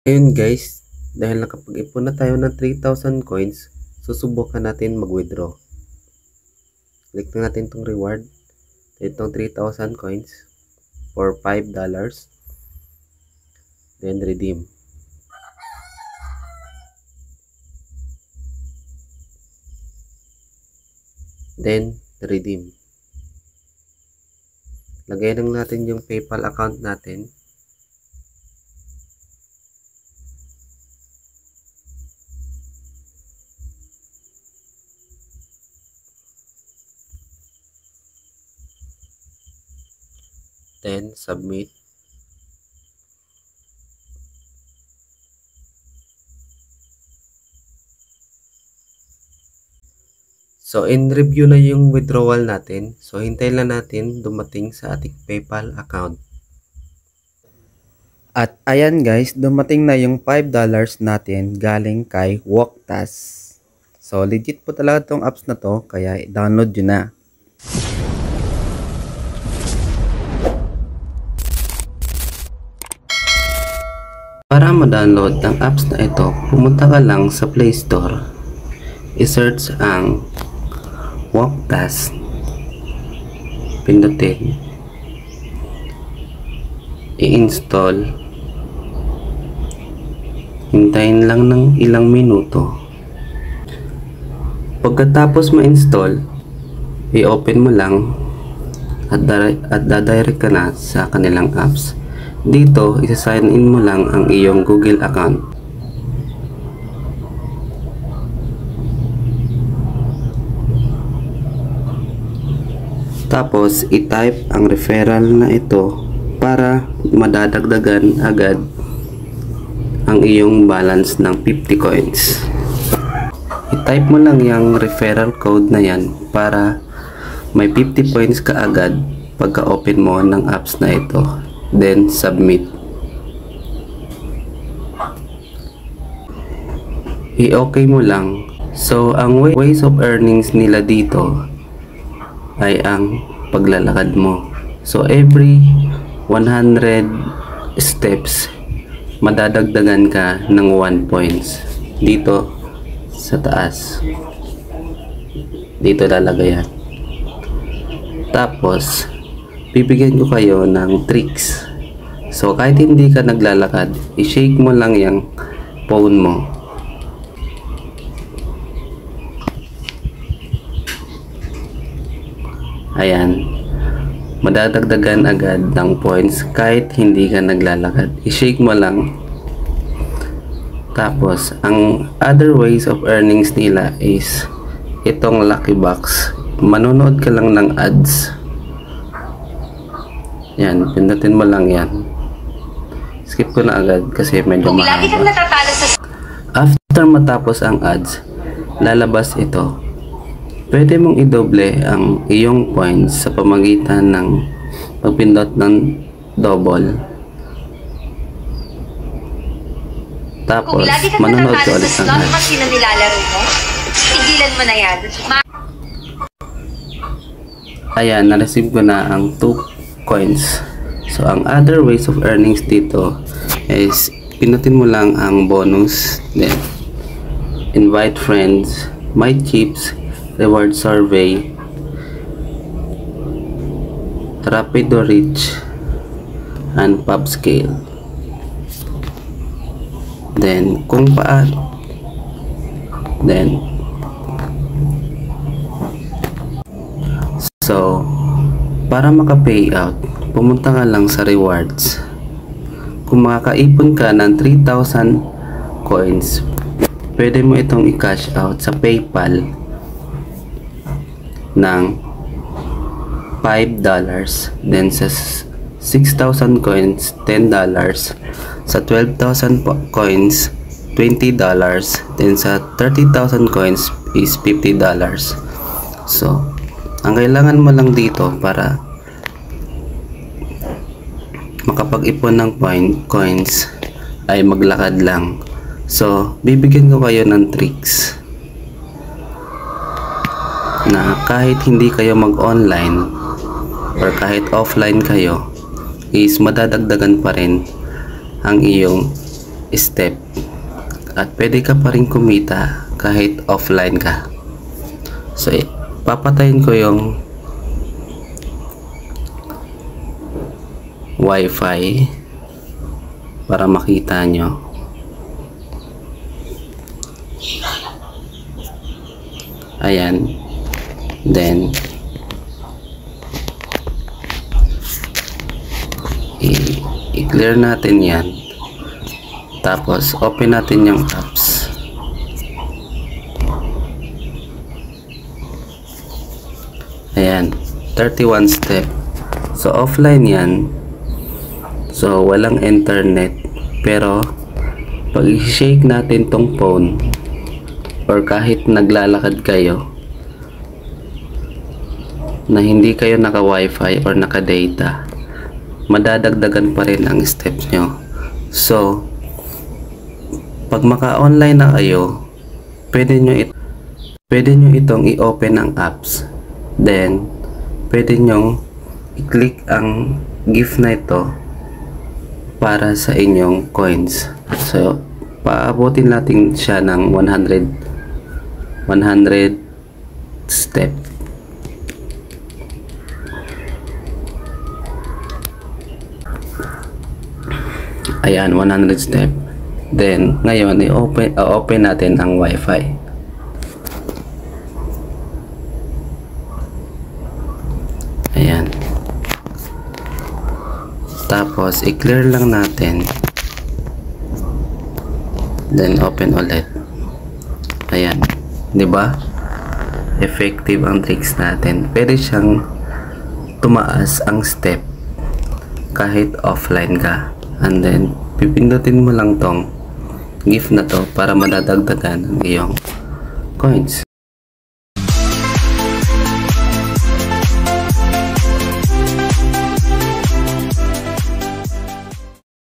Ayun guys, dahil nakapag-ipon na tayo ng 3,000 coins, susubukan natin mag-withdraw. Click na natin itong reward, itong 3,000 coins for $5. Then redeem. Then redeem. Lagay lang natin yung PayPal account natin. Then submit. So in review na yung withdrawal natin. So hintayin lang natin dumating sa ating PayPal account. At ayan guys, dumating na yung $5 natin galing kay Walktas. So legit po talaga tong apps na to, kaya download nyo na. Para ma-download ang apps na ito, pumunta ka lang sa Play Store. I-search ang Walktas. Pindutin. I-install. Hintayin lang ng ilang minuto. Pagkatapos ma-install, i-open mo lang at dadirect ka na sa kanilang apps. Dito, isa-sign in mo lang ang iyong Google account. Tapos, i-type ang referral na ito para madadagdagan agad ang iyong balance ng 50 coins. I-type mo lang yung referral code na yan para may 50 points ka agad pagka-open mo ng apps na ito. Then submit. I-okay mo lang. So ang ways of earnings nila dito ay ang paglalakad mo. So every 100 steps madadagdagan ka ng 1 points dito sa taas. Dito lalagay yan. Tapos bibigyan ko kayo ng tricks. So kahit hindi ka naglalakad, i-shake mo lang yung phone mo. Ayan. Madadagdagan agad ng points kahit hindi ka naglalakad. I-shake mo lang. Tapos, ang other ways of earnings nila is itong lucky box. Manonood ka lang ng ads. Yan, pindutin mo lang yan. Skip ko na agad kasi medyo mahaba. After matapos ang ads, lalabas ito. Pwede mong idoble ang iyong points sa pamagitan ng pagpindot ng double. Tapos, manonood ka ulit ng ads. Tigilan mo na yan. Ayan, na-receive ko na ang 2 coins. So ang other ways of earnings dito is pinutin mo lang ang bonus, then invite friends, my chips, reward survey, rapido reach, and pub scale. Then kung paano, then so para maka-payout, pumunta ka lang sa rewards. Kung makakaipon ka ng 3,000 coins, pwede mo itong i-cash out sa PayPal ng $5. Then sa 6,000 coins, $10. Sa 12,000 coins, $20. Then sa 30,000 coins is $50. So ang kailangan mo lang dito para makapag-ipon ng coins ay maglakad lang. So, bibigyan ko kayo ng tricks na kahit hindi kayo mag-online or kahit offline kayo is madadagdagan pa rin ang iyong step at pwede ka pa rin kumita kahit offline ka. So papatayin ko yung wifi para makita nyo. Ayan, then i-clear natin yan, tapos open natin yung apps. Ayan, 31 step. So offline yan, so walang internet, pero pag i-shake natin tong phone or kahit naglalakad kayo na hindi kayo naka wifi or naka data, madadagdagan pa rin ang steps nyo. So pag maka-online na kayo, pwede nyo itong i-open ang apps, then pwede nyo i-click ang gift na ito para sa inyong coins. So paabutin natin siya ng 100 step. Ayan, 100 step. Then ngayon i-open natin ang wifi. Ayan, tapos i-clear lang natin, then open ulit. Ayan, di ba? Effective ang tricks natin. Pwede siyang tumaas ang step kahit offline ka. And then pipindutin mo lang tong gift na to para madadagdagan ang iyong coins.